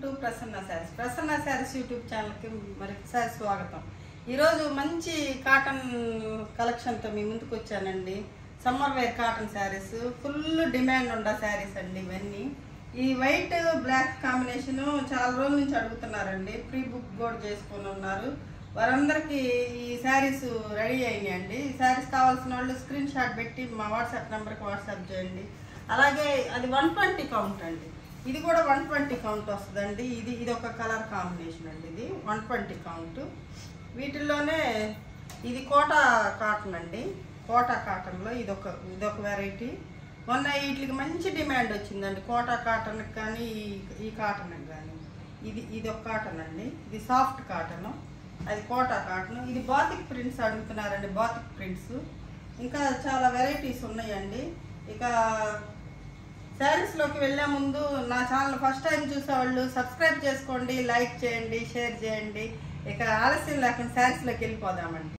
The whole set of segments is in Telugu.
ప్రసన్న శారీస్ యూట్యూబ్ ఛానల్కి మరొకసారి స్వాగతం. ఈరోజు మంచి కాటన్ కలెక్షన్తో మీ ముందుకు వచ్చానండి. Summer wear cotton sarees, full demand ఉన్న శారీస్ అండి ఇవన్నీ. ఈ వైట్ బ్లాక్ కాంబినేషన్ చాలా రోజుల నుంచి అడుగుతున్నారండి. ప్రీ బుక్ కూడా చేసుకొని ఉన్నారు. వారందరికీ ఈ శారీస్ రెడీ అయినాయండి. ఈ శారీస్ కావాల్సిన వాళ్ళు స్క్రీన్ షాట్ పెట్టి మా వాట్సాప్ నెంబర్కి వాట్సాప్ చేయండి. అలాగే అది 120 కౌంట్ అండి. ఇది కూడా 120 కౌంట్ వస్తుందండి. ఇది ఒక కలర్ కాంబినేషన్ అండి. ఇది 120 కౌంట్. వీటిల్లోనే ఇది కోటా కాటన్ అండి. కోటా కాటన్లో ఇదొక వెరైటీ. మొన్న వీటికి మంచి డిమాండ్ వచ్చిందండి. కోటా కాటన్కి కానీ ఈ కాటన్కి కానీ. ఇది ఒక కాటన్ అండి. ఇది సాఫ్ట్ కాటన్, అది కోటా కాటన్. ఇది బాతిక్ ప్రింట్స్ అడుగుతున్నారండి. బాతిక్ ప్రింట్స్ ఇంకా చాలా వెరైటీస్ ఉన్నాయండి. ఇక శారీస్లోకి వెళ్ళే ముందు నా ఛానల్ ఫస్ట్ టైం చూసేవాళ్ళు సబ్స్క్రైబ్ చేసుకోండి, లైక్ చేయండి, షేర్ చేయండి. ఇక ఆలస్యం లేకుండా శారీస్లోకి వెళ్ళిపోదామండి.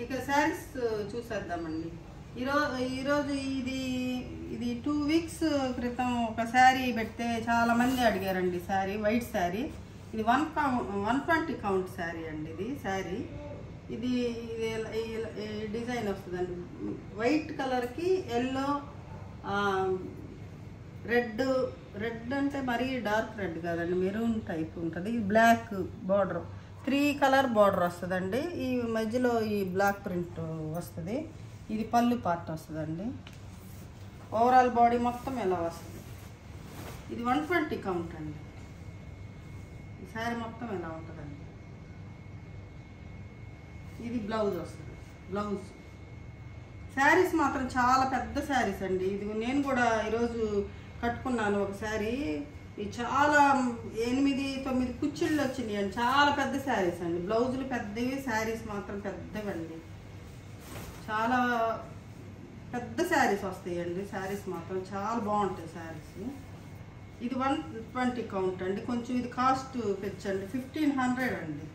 ఇక శారీస్ చూసేద్దామండి. ఈరోజు ఇది 2 వీక్స్ క్రితం ఒక శారీ పెడితే చాలామంది అడిగారండి. శారీ వైట్ శారీ, ఇది 120 కౌంట్ శారీ అండి. ఇది శారీ ఇది డిజైన్ వస్తుందండి. వైట్ కలర్కి ఎల్లో, రెడ్ అంటే మరీ డార్క్ రెడ్ కాదండి, మెరూన్ టైప్ ఉంటుంది. బ్లాక్ బార్డర్, 3 కలర్ బార్డర్ వస్తుందండి. ఈ మధ్యలో ఈ బ్లాక్ ప్రింట్ వస్తుంది. ఇది పళ్ళు పార్ట్ వస్తుందండి. ఓవరాల్ బాడీ మొత్తం ఎలా వస్తుంది. ఇది 120 కౌంట్ అండి. ఈ శారీ మొత్తం ఎలా ఉంటుందండి. ఇది బ్లౌజ్ వస్తుంది. బ్లౌజ్ శారీస్ మాత్రం చాలా పెద్ద శారీస్ అండి. ఇది నేను కూడా ఈరోజు కట్టుకున్నాను ఒక శారీ. ఇది చాలా 8-9 కుచ్చిళ్ళు వచ్చినాయి అండి. చాలా పెద్ద శారీస్ అండి. బ్లౌజులు పెద్దవి, శారీస్ మాత్రం పెద్దవండి. చాలా పెద్ద శారీస్ వస్తాయండి. శారీస్ మాత్రం చాలా బాగుంటాయి శారీస్. ఇది 120 కౌంట్ అండి. కొంచెం ఇది కాస్ట్ పెంచండి, 1500 అండి.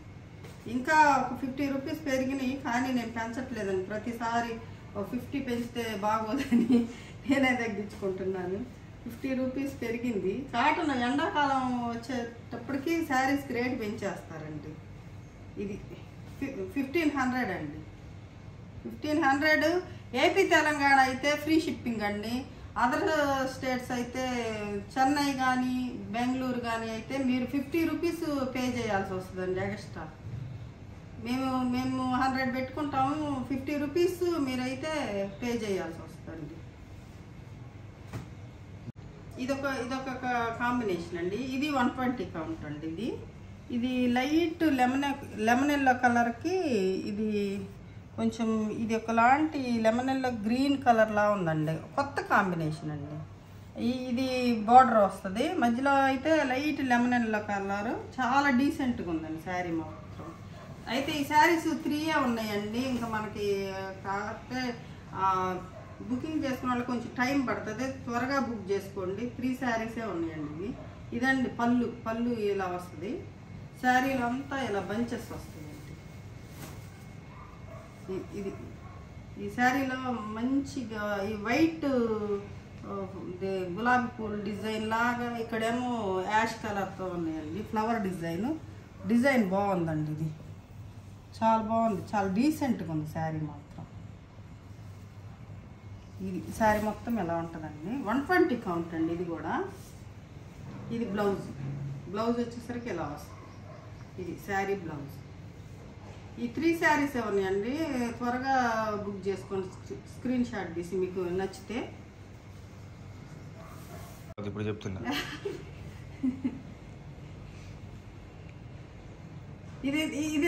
ఇంకా ఒక 50 రూపీస్ పెరిగినాయి, కానీ నేను పెంచట్లేదండి. ప్రతిసారి ఒక 50 పెంచితే బాగోదని నేనే తగ్గించుకుంటున్నాను. 50 రూపీస్ పెరిగింది. కాటన్ ఎండాకాలం వచ్చేటప్పటికి శారీస్కి రేటు పెంచేస్తారండి. ఇది 1500 అండి. 1500. ఏపీ తెలంగాణ అయితే ఫ్రీ షిప్పింగ్ అండి. అదర్ స్టేట్స్ అయితే చెన్నై కానీ బెంగళూరు కానీ అయితే మీరు 50 రూపీస్ పే చేయాల్సి వస్తుందండి ఎక్స్ట్రా. మేము 100 పెట్టుకుంటాము, 50 రూపీస్ మీరైతే పే చేయాల్సి వస్తుందండి. ఇదొక కాంబినేషన్ అండి. ఇది 120 కౌంట్ అండి. ఇది లైట్ లెమన్ ఎల్లో కలర్కి ఇది కొంచెం ఇది ఒకలాంటి లెమన్ ఎల్లో గ్రీన్ కలర్లా ఉందండి. కొత్త కాంబినేషన్ అండి. ఇది బార్డర్ వస్తుంది. మధ్యలో అయితే లైట్ లెమన్ ఎల్లో కలర్. చాలా డీసెంట్గా ఉందండి శారీ మొత్తం. అయితే ఈ శారీస్ 3 ఉన్నాయండి. ఇంకా మనకి కాకపోతే బుకింగ్ చేసుకున్న వాళ్ళకి కొంచెం టైం పడుతుంది. త్వరగా బుక్ చేసుకోండి. 3 శారీసే ఉన్నాయండి. ఇదండి పళ్ళు ఇలా వస్తుంది. శారీలో అంతా ఇలా బంచెస్ వస్తాయండి. ఈ శారీలో మంచిగా ఈ వైట్ గులాబీ పూలు డిజైన్ లాగా, ఇక్కడేమో యాష్ కలర్తో ఉన్నాయండి. ఫ్లవర్ డిజైన్ బాగుందండి. ఇది చాలా బాగుంది, చాలా డీసెంట్గా ఉంది శారీ మాత్రం. ఇది శారీ మొత్తం ఎలా ఉంటుందండి. 120 కౌంట్ అండి. ఇది కూడా ఇది బ్లౌజ్ వచ్చేసరికి ఎలా వస్తుంది. ఇది శారీ బ్లౌజ్. ఈ 3 శారీస్ ఉన్నాయండి. త్వరగా బుక్ చేసుకోండి. స్క్రీన్ షాట్ తీసి మీకు నచ్చితే. ఇప్పుడు చెప్తున్నా ఇది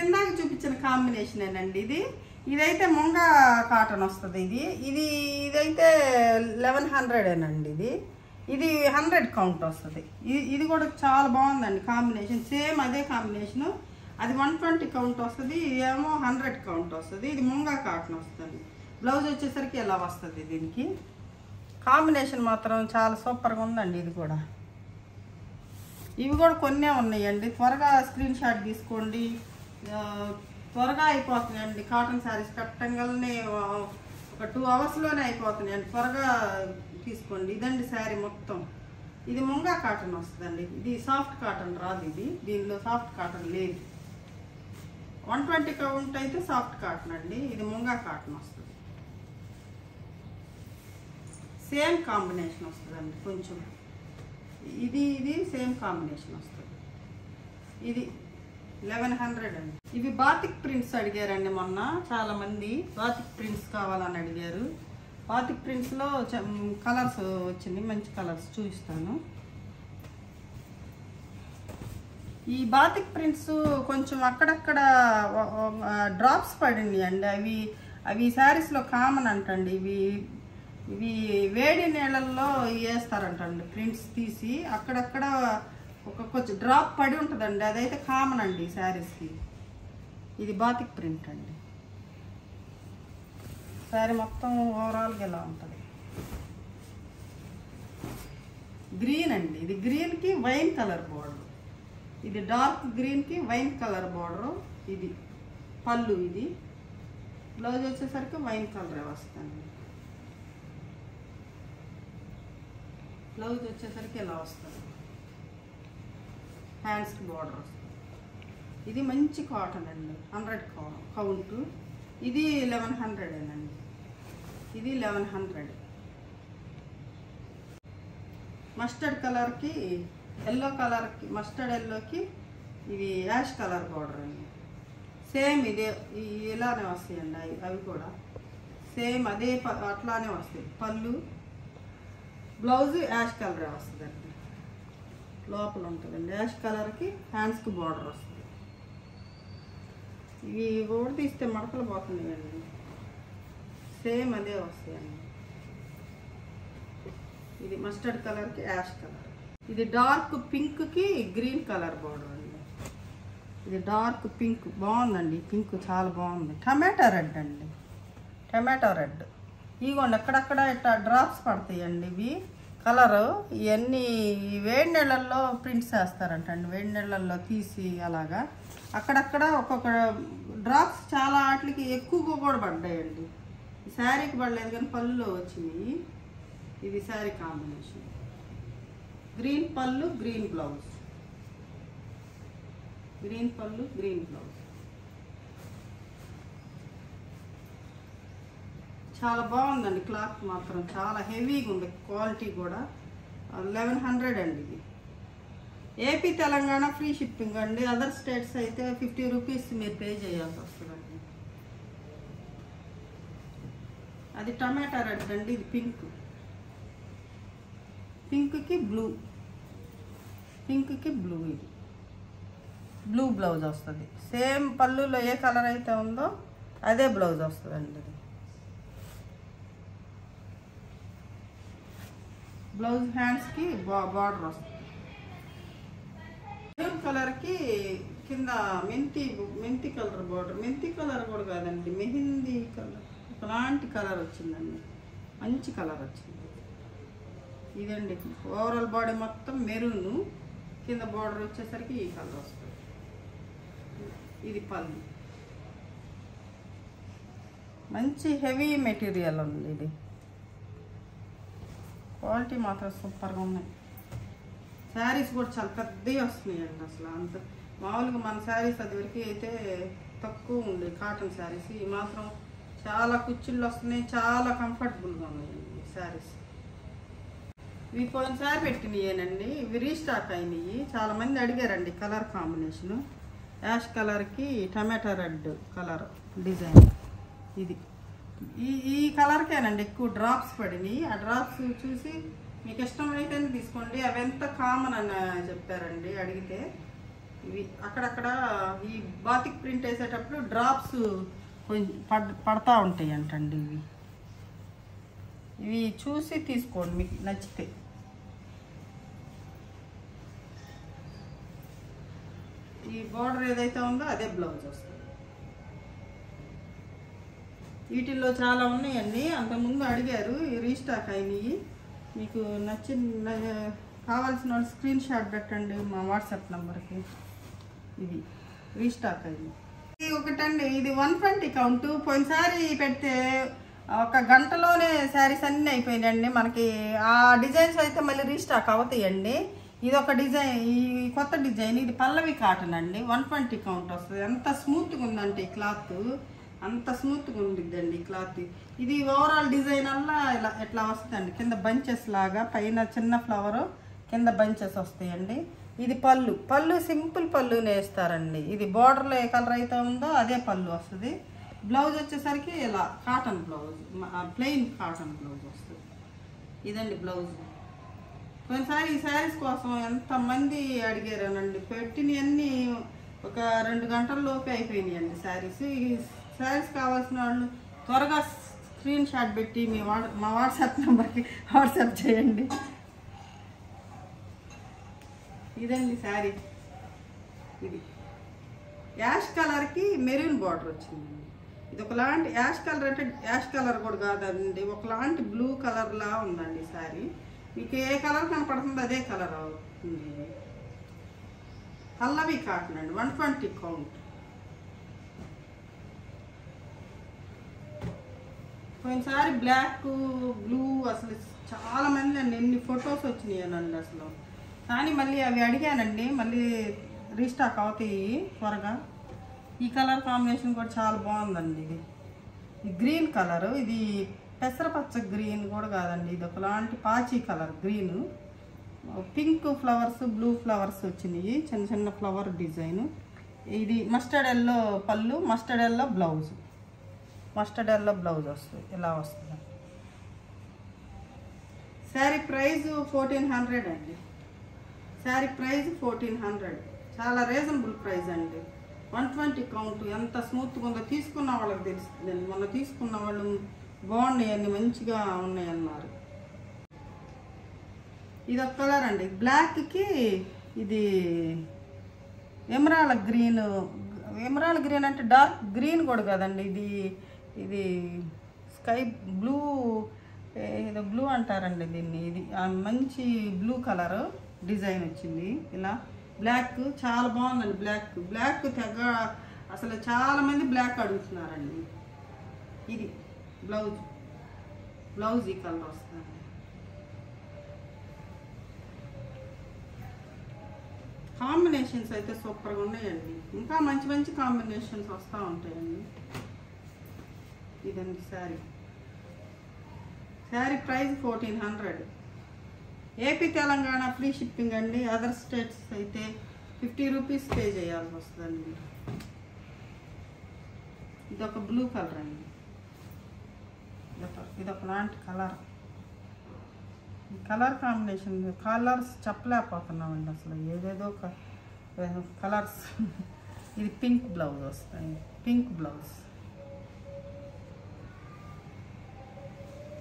ఇందాక చూపించిన కాంబినేషన్ అండి. ఇదైతే ముంగా కాటన్ వస్తుంది. ఇదైతే 1100 అండి. ఇది 100 కౌంట్ వస్తుంది. ఇది కూడా చాలా బాగుందండి కాంబినేషన్. సేమ్ అదే కాంబినేషను. అది 120 కౌంట్ వస్తుంది, ఇదేమో 100 కౌంట్ వస్తుంది. ఇది ముంగా కాటన్ వస్తుంది. బ్లౌజ్ వచ్చేసరికి ఎలా వస్తుంది. దీనికి కాంబినేషన్ మాత్రం చాలా సూపర్గా ఉందండి. ఇవి కూడా కొన్నే ఉన్నాయండి. త్వరగా స్క్రీన్ షాట్ తీసుకోండి. త్వరగా అయిపోతున్నాయండి. కాటన్ శారీస్ కట్టంగానే ఒక 2 అవర్స్లోనే అయిపోతున్నాయండి. త్వరగా తీసుకోండి. ఇదండి శారీ మొత్తం. ఇది ముంగా కాటన్ వస్తుందండి. ఇది సాఫ్ట్ కాటన్ రాదు. దీనిలో సాఫ్ట్ కాటన్ లేదు. 120 కౌంట్ అయితే సాఫ్ట్ కాటన్ అండి. ఇది ముంగా కాటన్ వస్తుంది. సేమ్ కాంబినేషన్ వస్తుందండి. కొంచెం ఇది సేమ్ కాంబినేషన్ వస్తుంది. ఇది 1100 అండి. ఇవి బాతిక్ ప్రింట్స్ అడిగారండి మొన్న చాలామంది. బాతిక్ ప్రింట్స్ కావాలని అడిగారు. బాతిక్ ప్రింట్స్లో కలర్స్ వచ్చింది. మంచి కలర్స్ చూపిస్తాను. ఈ బాతిక్ ప్రింట్స్ కొంచెం అక్కడక్కడ డ్రాప్స్ పడింది అండి. అవి శారీస్లో కామన్ అంటండి. ఇవి వేడి నీళ్ళల్లో వేస్తారంటండి. ప్రింట్స్ తీసి అక్కడక్కడ కొంచెం డ్రాప్ పడి ఉంటుందండి. అదైతే కామన్ అండి ఈ శారీస్కి. ఇది బాతిక్ ప్రింట్ అండి. శారీ మొత్తం ఓవరాల్గా ఇలా ఉంటుంది. గ్రీన్ అండి. ఇది గ్రీన్కి వైన్ కలర్ బోర్డర్. ఇది డార్క్ గ్రీన్కి వైన్ కలర్ బోర్డర్. ఇది పళ్ళు. ఇది బ్లౌజ్ వచ్చేసరికి వైన్ కలరే వస్తుంది. బ్లౌజ్ వచ్చేసరికి ఇలా వస్తుంది. హ్యాండ్స్కి బోర్డర్ వస్తుంది. ఇది మంచి కాటన్ అండి. 100 కౌంట్. ఇది 1100 అండి. ఇది 1100. మస్టర్డ్ కలర్కి ఎల్లో కలర్కి మస్టర్డ్ ఎల్లోకి ఇది యాష్ కలర్ బోర్డర్ అండి. సేమ్ ఇదే ఇలానే వస్తాయండి. అవి కూడా సేమ్ అదే అట్లానే వస్తాయి. పళ్ళు బ్లౌజ్ యాష్ కలరే వస్తుందండి. లోపల ఉంటుందండి. యాష్ కలర్కి హ్యాండ్స్కి బోర్డర్ వస్తుంది. ఇవి కూడా తీస్తే మడకలు పోతున్నాయండి. సేమ్ అదే వస్తాయండి. ఇది మస్టర్డ్ కలర్కి యాష్ కలర్. ఇది డార్క్ పింక్కి గ్రీన్ కలర్ బోర్డర్ అండి. ఇది డార్క్ పింక్ బాగుందండి. పింక్ చాలా బాగుంది. టమాటా రెడ్ అండి. Tomato red. ఇగోండి అక్కడక్కడ ఇట్లా డ్రాప్స్ పడతాయండి. ఇవి కలరు ఇవన్నీ వేడి నీళ్ళల్లో ప్రింట్స్ వేస్తారంటండి. వేడి నీళ్ళల్లో తీసి అలాగా అక్కడక్కడ ఒక్కొక్క డ్రాప్స్ చాలా వాటికి ఎక్కువగా కూడా పడ్డాయండి. ఈ శారీకి పడలేదు కానీ పళ్ళులో వచ్చినాయి. ఇది శారీ కాంబినేషన్. గ్రీన్ పళ్ళు గ్రీన్ బ్లౌజ్. గ్రీన్ పళ్ళు గ్రీన్ బ్లౌజ్. చాలా బాగుందండి. క్లాత్ మాత్రం చాలా హెవీగా ఉంది. క్వాలిటీ కూడా 1100 అండి. ఇది ఏపీ తెలంగాణ ఫ్రీ షిప్పింగ్ అండి. అదర్ స్టేట్స్ అయితే 50 రూపీస్ మీరు పే చేయాల్సి వస్తుందండి. అది టమాటా రెడ్ అండి. ఇది పింక్. పింక్కి బ్లూ. పింక్కి బ్లూ. ఇది బ్లూ బ్లౌజ్ వస్తుంది. సేమ్ పళ్ళులో ఏ కలర్ అయితే ఉందో అదే బ్లౌజ్ వస్తుందండి. ఇది బ్లౌజ్ హ్యాండ్స్కి బార్డర్ వస్తుంది. మెరూన్ కలర్కి కింద మెంతి కలర్ బార్డర్. మెంతి కలర్ కూడా కాదండి, మెహందీ కలర్. ఒకలాంటి కలర్ వచ్చిందండి. మంచి కలర్ వచ్చింది. ఇదండి ఓవరాల్ బాడీ మొత్తం మెరూన్. కింద బార్డర్ వచ్చేసరికి ఈ కలర్ వస్తుంది. ఇది పళ్ళు. మంచి హెవీ మెటీరియల్ ఉంది. ఇది క్వాలిటీ మాత్రం సూపర్గా ఉన్నాయి. శారీస్ కూడా చాలా పెద్దవి వస్తున్నాయండి. అసలు అంత మామూలుగా మన శారీస్ అది వరకు అయితే తక్కువ ఉంది కాటన్ శారీస్. ఈ మాత్రం చాలా కుచ్చిళ్ళు వస్తున్నాయి. చాలా కంఫర్టబుల్గా ఉన్నాయండి శారీస్. ఇవి పోయినసారి పెట్టినయేనండి. ఇవి రీస్టాక్ అయినాయి. చాలామంది అడిగారండి కలర్ కాంబినేషను. యాష్ కలర్కి టమాటా రెడ్ కలర్ డిజైన్. ఇది ఈ కలర్కేనండి ఎక్కువ డ్రాప్స్ పడినాయి. ఆ డ్రాప్స్ చూసి మీకు ఇష్టమైతేనే తీసుకోండి. అవి ఎంత కామన్ అని చెప్పారండి అడిగితే. ఇవి అక్కడక్కడ ఈ బాతిక్ ప్రింట్ వేసేటప్పుడు డ్రాప్స్ కొంచెం పడతా ఉంటాయి అంటండి. ఇవి చూసి తీసుకోండి మీకు నచ్చితే. ఈ బార్డర్ ఏదైతే ఉందో అదే బ్లౌజ్ వస్తుంది. వీటిల్లో చాలా ఉన్నాయండి. అంతకుముందు అడిగారు, రీస్టాక్ అయినాయి. మీకు నచ్చిన కావాల్సిన వాళ్ళు స్క్రీన్ షాట్ పెట్టండి మా వాట్సాప్ నెంబర్కి. ఇది రీస్టాక్ అయింది. ఇది ఒకటండి, ఇది 120 కౌంట్. పోయినసారి పెడితే ఒక గంటలోనే శారీస్ అన్నీ అయిపోయినాయండి. మనకి ఆ డిజైన్స్ అయితే మళ్ళీ రీస్టాక్ అవుతాయండి. ఇది ఒక డిజైన్, ఈ కొత్త డిజైన్. ఇది పల్లవి కాటన్ అండి, 120 కౌంట్ వస్తుంది. ఎంత స్మూత్గా ఉందంటే ఈ క్లాత్, అంత స్మూత్గా ఉండిద్దండి క్లాత్. ఇది ఓవరాల్ డిజైన్ అలా ఇలా ఎట్లా వస్తుందండి, కింద బంచెస్ లాగా, పైన చిన్న ఫ్లవర్, కింద బంచెస్ వస్తాయండి. ఇది పళ్ళు, పళ్ళు సింపుల్ పళ్ళునే వేస్తారండి. ఇది బార్డర్లో ఏ కలర్ అయితే ఉందో అదే పళ్ళు వస్తుంది. బ్లౌజ్ వచ్చేసరికి ఇలా cotton blouse, plain cotton blouse వస్తుంది. ఇదండి బ్లౌజ్. పోయినసారి ఈ శారీస్ కోసం ఎంతమంది అడిగారనండి, పెట్టినవన్నీ ఒక 2 గంటల లోపే అయిపోయినాయండి శారీస్. ఈ శారీస్ కావాల్సిన వాళ్ళు త్వరగా స్క్రీన్ షాట్ పెట్టి మా వాట్సాప్ నెంబర్కి వాట్సాప్ చేయండి. ఇదండి శారీ. ఇది యాష్ కలర్కి మెరూన్ బార్డర్ వచ్చిందండి. ఇది ఒకలాంటి యాష్ కలర్, అంటే యాష్ కలర్ కూడా కాదండి, ఒకలాంటి బ్లూ కలర్లా ఉందండి శారీ. మీకు ఏ కలర్ కనపడుతుందో అదే కలర్ అవుతుంది. పల్లవి కాటన్ అండి, 120 కౌంట్. పోయినసారి బ్లాక్, బ్లూ అసలు చాలా మంది అండి, ఎన్ని ఫొటోస్ వచ్చినాయనండి అసలు. కానీ మళ్ళీ అవి అడిగానండి, మళ్ళీ రీస్టాక్ అవుతాయి త్వరగా. ఈ కలర్ కాంబినేషన్ కూడా చాలా బాగుందండి. ఇది గ్రీన్ కలర్, ఇది పెసరపచ్చ గ్రీన్ కూడా కాదండి, ఇది ఒకలాంటి పాచి colour green. Pink flowers, blue flowers వచ్చినాయి, చిన్న చిన్న ఫ్లవర్ డిజైన్. ఇది మస్టర్డ్ ఎల్లో పళ్ళు, mustard yellow blouse, mustard yellow blouse వస్తుంది, ఇలా వస్తుంది. శారీ ప్రైస్ 1400 అండి. శారీ ప్రైస్ 1400, చాలా రీజనబుల్ ప్రైస్ అండి. 120 కౌంట్. ఎంత స్మూత్గా ఉందో తీసుకున్న వాళ్ళకి తెలుస్తుంది. మొన్న తీసుకున్న వాళ్ళు బాగున్నాయి, అన్ని మంచిగా ఉన్నాయి అన్నారు. ఇది ఒక కలర్ అండి, బ్లాక్కి ఇది ఎమరాల్డ్ గ్రీన్. ఎమరాల్డ్ గ్రీన్ అంటే డార్క్ గ్రీన్ కూడా కదండి, ఇది స్కై బ్లూ, ఏదో బ్లూ అంటారండి దీన్ని. ఇది మంచి బ్లూ కలర్ డిజైన్ వచ్చింది. ఇలా బ్లాక్ చాలా బాగుందండి. బ్లాక్ తెగ అసలు చాలామంది బ్లాక్ అడుగుతున్నారండి. ఇది బ్లౌజ్ ఈ కలర్ వస్తుంది. కాంబినేషన్స్ అయితే సూపర్గా ఉన్నాయండి, ఇంకా మంచి మంచి కాంబినేషన్స్ వస్తూ ఉంటాయండి. ఇదండి sari price 1400. AP Telangana free shipping అండి. అదర్ స్టేట్స్ అయితే 50 రూపీస్ పే చేయాల్సి వస్తుందండి. ఇదొక బ్లూ కలర్ అండి, ఇదొక లాంటి కలర్. ఈ కలర్ కాంబినేషన్, కలర్స్ చెప్పలేకపోతున్నామండి అసలు, ఏదేదో కలర్స్. ఇది పింక్ బ్లౌజ్ వస్తుంది, పింక్ బ్లౌజ్.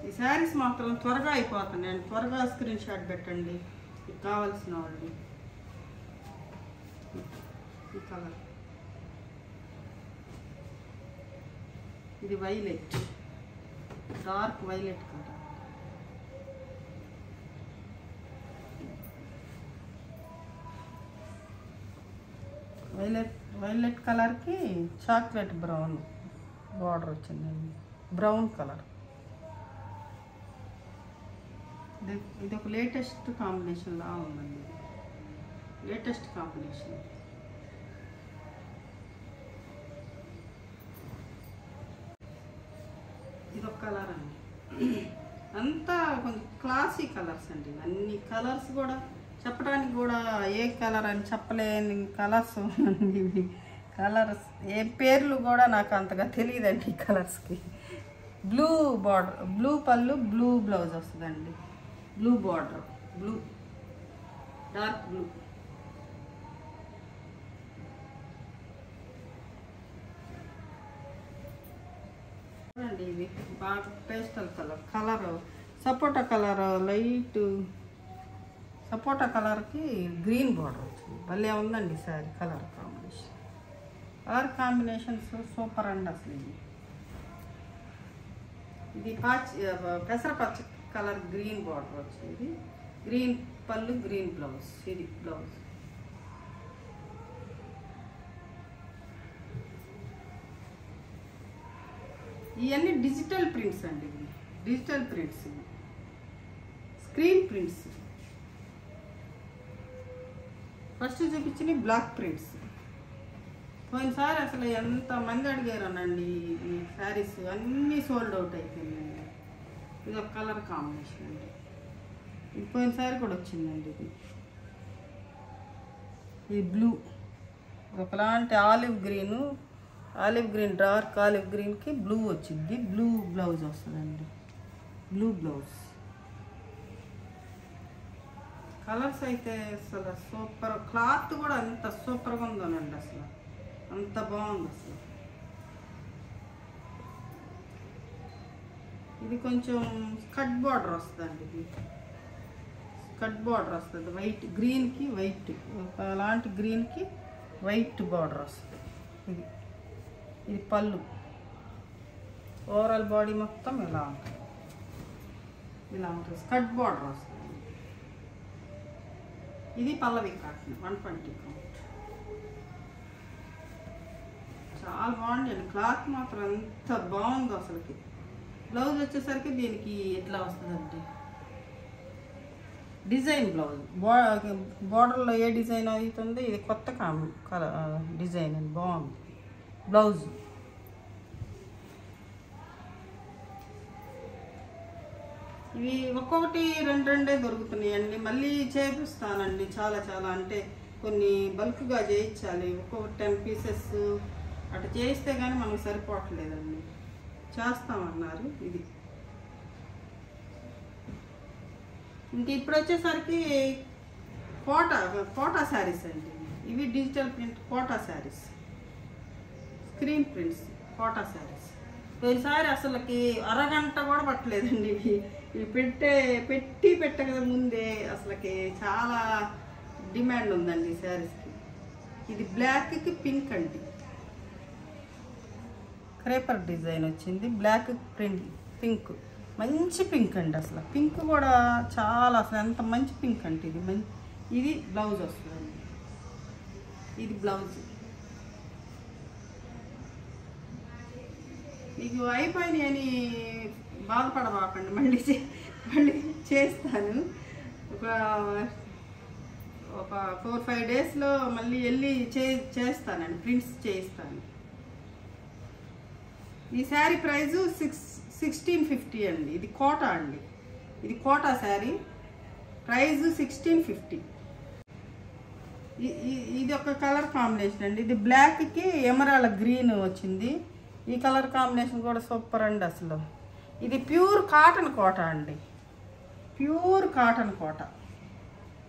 ఈ శారీస్ మాత్రం త్వరగా అయిపోతున్నాయండి, త్వరగా స్క్రీన్ షాట్ పెట్టండి మీకు కావాల్సిన వాళ్ళు. ఈ కలర్, ఇది violet, dark violet colour. Violet కలర్కి చాక్లెట్ బ్రౌన్ బార్డర్ వచ్చిందండి, బ్రౌన్ కలర్. ఇది ఒక లేటెస్ట్ కాంబినేషన్ లా ఉందండి, లేటెస్ట్ కాంబినేషన్. ఇది ఒక కలర్ అండి, అంతా కొంచెం క్లాసీ కలర్స్ అండి. అన్ని కలర్స్ కూడా చెప్పడానికి కూడా ఏ కలర్ అని చెప్పలేని కలర్స్ ఉందండి. ఇవి కలర్స్ ఏ పేర్లు కూడా నాకు అంతగా తెలియదండి ఈ కలర్స్కి. బ్లూ బార్డర్, బ్లూ పళ్ళు, బ్లూ బ్లౌజ్ వస్తుందండి. Blue border, blue, dark blue. చూడండి ఇది బాగా పేస్టల్ కలర్ సపోటా కలర్, లైట్ సపోటా కలర్కి గ్రీన్ బార్డర్ వచ్చింది. భలే ఉందండి సారీ. కలర్ కాంబినేషన్స్ సూపర్ అండి అసలు. ఇది పెసరపచ్చ కలర్ గ్రీన్ బార్డర్ వచ్చింది, గ్రీన్ పళ్ళు, గ్రీన్ బ్లౌజ్. ఇది బ్లౌజ్. ఇవన్నీ డిజిటల్ ప్రింట్స్ అండి, ఇవి డిజిటల్ ప్రింట్స్, ఇవి స్క్రీన్ ప్రింట్స్. ఫస్ట్ చూపించిన బ్లాక్ ప్రింట్స్. పోయినసారి అసలు ఎంతమంది అడిగారనండి ఈ శారీస్, అన్నీ సోల్డ్ అవుట్ అయిపోయిందండి. ఇది ఒక కలర్ కాంబినేషన్ అండి, ఇది పోయినసారి కూడా వచ్చిందండి. ఇది బ్లూ, ఒకలాంటి ఆలివ్ గ్రీన్ డార్క్ ఆలివ్ గ్రీన్కి బ్లూ వచ్చింది. బ్లూ బ్లౌజ్ వస్తుందండి, బ్లూ బ్లౌజ్. కలర్స్ అయితే అసలు సూపర్, క్లాత్ కూడా అంత సూపర్గా ఉందోనండి, అసలు అంత బాగుంది అసలు. ఇది కొంచెం స్కర్ట్ బార్డర్ వస్తుందండి, ఇది స్కర్ట్ బార్డర్ వస్తుంది. వైట్ గ్రీన్కి వైట్, అలాంటి గ్రీన్కి వైట్ బార్డర్ వస్తుంది. ఇది పళ్ళు. ఓవరాల్ బాడీ మొత్తం ఇలా ఉంటుంది, స్కర్ట్ బార్డర్ వస్తుంది. ఇది పల్లవి కాటన్ 120 కౌంట్. చాలా బాగుంది అండి, క్లాత్ మాత్రం ఎంత బాగుందో అసలుకి. బ్లౌజ్ వచ్చేసరికి దీనికి ఎట్లా వస్తుందండి, డిజైన్ బ్లౌజ్. బార్డర్లో ఏ డిజైన్ అవుతుందో ఇది కొత్త డిజైన్ అండి, బాగుంది బ్లౌజ్. ఇవి ఒక్కొక్కటి రెండే దొరుకుతున్నాయండి. మళ్ళీ చేపిస్తానండి, చాలా అంటే కొన్ని బల్క్గా చేయించాలి. ఒక్కొక్కటి 10 పీసెస్ అటు చేయిస్తే కానీ మనకు సరిపోవట్లేదండి, చేస్తామన్నారు. ఇది ఇంక ఇప్పుడు వచ్చేసరికి కోటా శారీస్ అండి. ఇవి digital print Kota sarees, screen prints Kota sarees. ఈసారి అసలుకి అరగంట కూడా పట్టలేదండి. ఇవి పెట్టక ముందే అసలుకి చాలా డిమాండ్ ఉందండి ఈ శారీస్కి. ఇది బ్లాక్కి పింక్ అండి, క్రేపర్ డిజైన్ వచ్చింది. బ్లాక్ ప్రింట్ పింక్, మంచి పింక్ అండి. అసలు పింక్ కూడా చాలా, అసలు ఎంత మంచి పింక్ అంటే ఇది బ్లౌజ్ వస్తుందండి. ఇది బ్లౌజ్. మీకు అయిపోయినాయి అని బాధపడబాకండి, మళ్ళీ చేస్తాను. ఒక 4-5 డేస్లో మళ్ళీ వెళ్ళి చేస్తానండి, ప్రింట్స్ చేయిస్తాను. ఈ శారీ ప్రైజు 1650 అండి. ఇది కోటా అండి, ఇది కోటా శారీ, ప్రైజు 1650. ఇది ఒక కలర్ కాంబినేషన్ అండి. ఇది బ్లాక్కి ఎమరాల్డ్ గ్రీన్ వచ్చింది. ఈ కలర్ కాంబినేషన్ కూడా సూపర్ అండి అసలు. ఇది ప్యూర్ కాటన్ కోట అండి, ప్యూర్ కాటన్ కోట.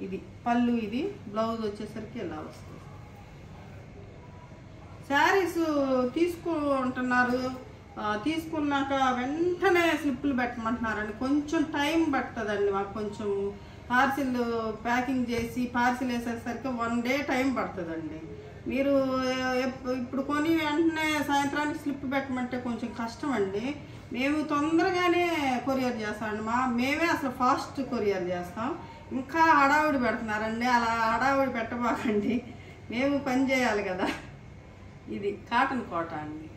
ఇది పళ్ళు, ఇది బ్లౌజ్ వచ్చేసరికి ఇలా వస్తుంది. శారీస్ తీసుకుంటున్నారు, తీసుకున్నాక వెంటనే స్లిప్పులు పెట్టమంటున్నారండి. కొంచెం టైం పడుతుందండి మాకు, కొంచెం పార్సిల్ ప్యాకింగ్ చేసి పార్సిల్ వేసేసరికి 1 డే టైం పడుతుందండి. మీరు ఇప్పుడు కొని వెంటనే సాయంత్రానికి స్లిప్ పెట్టమంటే కొంచెం కష్టం అండి. మేము తొందరగానే కొరియర్ చేస్తామండి, మేమే అసలు ఫాస్ట్ కొరియర్ చేస్తాం. ఇంకా హడావుడి పెడుతున్నారండి, అలా హడావుడి పెట్టబాకండి, మేము పని చేయాలి కదా. ఇది కాటన్ కోట అండి.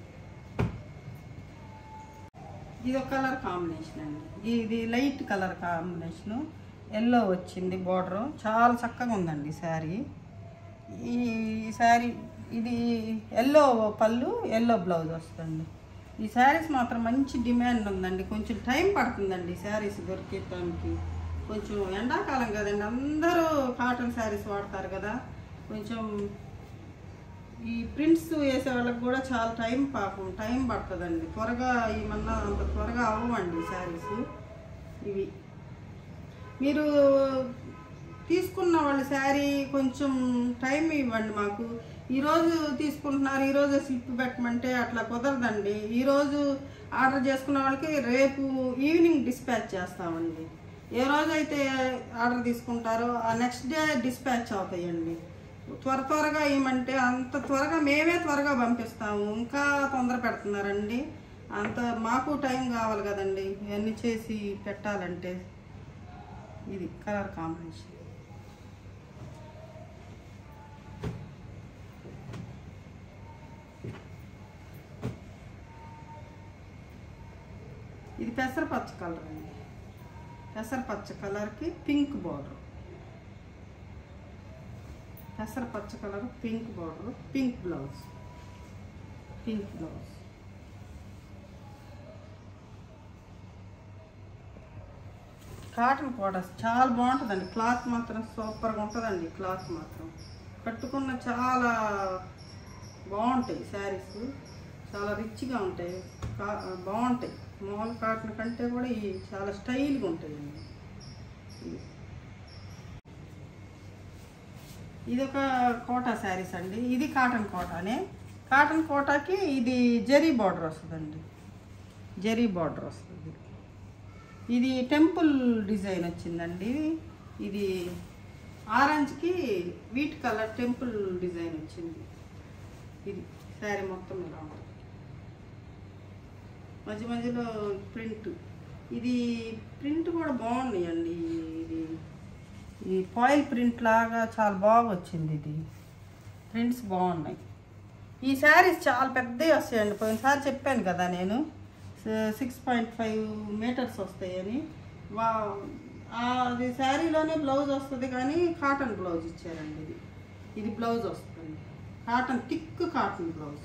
ఇది ఒక కలర్ కాంబినేషన్ అండి, ఇది లైట్ కలర్ కాంబినేషను, ఎల్లో వచ్చింది బార్డరు. చాలా చక్కగా ఉందండి శారీ. ఈ శారీ ఇది ఎల్లో పళ్ళు, ఎల్లో బ్లౌజ్ వస్తుంది. ఈ శారీస్ మాత్రం మంచి డిమాండ్ ఉందండి. కొంచెం టైం పడుతుందండి శారీస్ దొరికేదానికి. కొంచెం ఎండాకాలం కదండి, అందరూ కాటన్ శారీస్ వాడతారు కదా. కొంచెం ఈ ప్రింట్స్ వేసే వాళ్ళకి కూడా చాలా టైం పడుతుందండి. త్వరగా ఏమన్నా అంత త్వరగా అవ్వండి శారీస్. ఇవి మీరు తీసుకున్న వాళ్ళ శారీ కొంచెం టైం ఇవ్వండి మాకు. ఈరోజు తీసుకుంటున్నారు, ఈరోజు స్లిప్ పెట్టమంటే అట్లా కుదరదండి. ఈరోజు ఆర్డర్ చేసుకున్న వాళ్ళకి రేపు ఈవినింగ్ డిస్పాచ్ చేస్తామండి. ఏ రోజైతే ఆర్డర్ తీసుకుంటారో ఆ నెక్స్ట్ డే డిస్పాచ్ అవుతాయండి. త్వరగా ఇవ్వమంటే అంత త్వరగా మేమే త్వరగా పంపిస్తాము. ఇంకా తొందర పెడుతున్నారండి, అంత మాకు టైం కావాలి కదండి ఇవన్నీ చేసి పెట్టాలంటే. ఇది కలర్ కాంబినేషన్. ఇది పెసరపచ్చ కలర్ అండి, పెసరపచ్చ కలర్కి పింక్ బార్డర్, పెసరపచ్చ colour pink border, pink blouse, pink blouse. Cotton Kota చాలా బాగుంటుందండి, క్లాత్ మాత్రం సూపర్గా ఉంటుందండి. క్లాత్ మాత్రం కట్టుకున్న చాలా బాగుంటాయి శారీస్, చాలా రిచ్గా ఉంటాయి, బాగుంటాయి. మామూలు కాటన్ కంటే కూడా ఇవి చాలా స్టైల్గా ఉంటాయండి. ఇది ఒక కోటా శారీస్ అండి, ఇది కాటన్ కోటానే. కాటన్ కోటాకి ఇది జరీ బార్డర్ వస్తుందండి, జరీ బార్డర్ వస్తుంది. ఇది టెంపుల్ డిజైన్ వచ్చిందండి, ఇది ఆరెంజ్కి వీట్ కలర్ టెంపుల్ డిజైన్ వచ్చింది. ఇది శారీ మొత్తం ఇలా ఉంటుంది, మధ్య మధ్యలో ప్రింట్. ఇది ప్రింట్ కూడా బాగున్నాయండి, ఇది ఈ ఫాయిల్ ప్రింట్ లాగా చాలా బాగా వచ్చింది. ఇది ప్రింట్స్ బాగున్నాయి. ఈ శారీస్ చాలా పెద్దవి వస్తాయండి. పోయినసారి చెప్పాను కదా నేను 6.5 మీటర్స్ వస్తాయని. అది శారీలోనే బ్లౌజ్ వస్తుంది, కానీ కాటన్ బ్లౌజ్ ఇచ్చారండి. ఇది బ్లౌజ్ వస్తుంది, కాటన్ థిక్ కాటన్ బ్లౌజ్.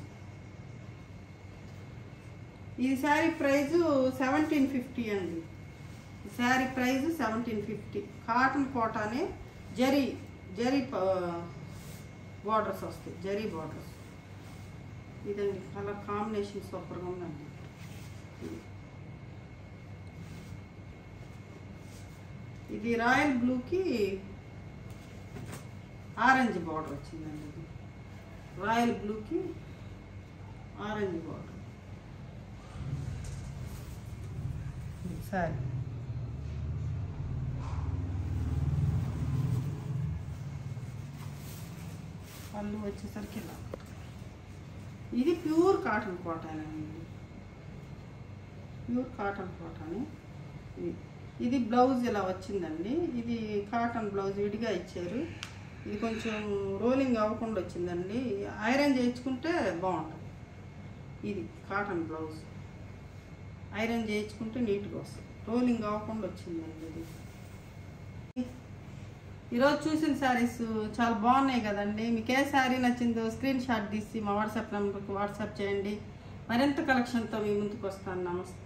ఈ శారీ ప్రైజు 1750 అండి. శారీ ప్రైజు 1750. కాటన్ కోటానే జరీ బార్డర్స్ వస్తాయి, జరీ బార్డర్స్. ఇదండి కలర్ కాంబినేషన్ సూపర్గా ఉందండి. ఇది రాయల్ బ్లూకి ఆరెంజ్ బార్డర్ వచ్చిందండి. ఇది రాయల్ బ్లూకి ఆరెంజ్ బార్డర్ సారీ. పళ్ళు వచ్చేసరికి ఇలా. ఇది ప్యూర్ కాటన్ కోటానండి, ప్యూర్ కాటన్ కోటాని. ఇది బ్లౌజ్ ఇలా వచ్చిందండి, ఇది కాటన్ బ్లౌజ్ విడిగా ఇచ్చారు. ఇది కొంచెం రోలింగ్ అవ్వకుండా వచ్చిందండి, ఐరన్ చేయించుకుంటే బాగుంటుంది. ఇది కాటన్ బ్లౌజ్ ఐరన్ చేయించుకుంటే నీట్గా వస్తుంది, రోలింగ్ అవ్వకుండా వచ్చిందండి. ఇది ఈరోజు చూసిన శారీస్ చాలా బాగున్నాయి కదండి. మీకు ఏ శారీ నచ్చిందో స్క్రీన్ షాట్ తీసి మా వాట్సాప్ నెంబర్కి వాట్సాప్ చేయండి. మరింత కలెక్షన్తో మీ ముందుకు వస్తాను. నమస్తే.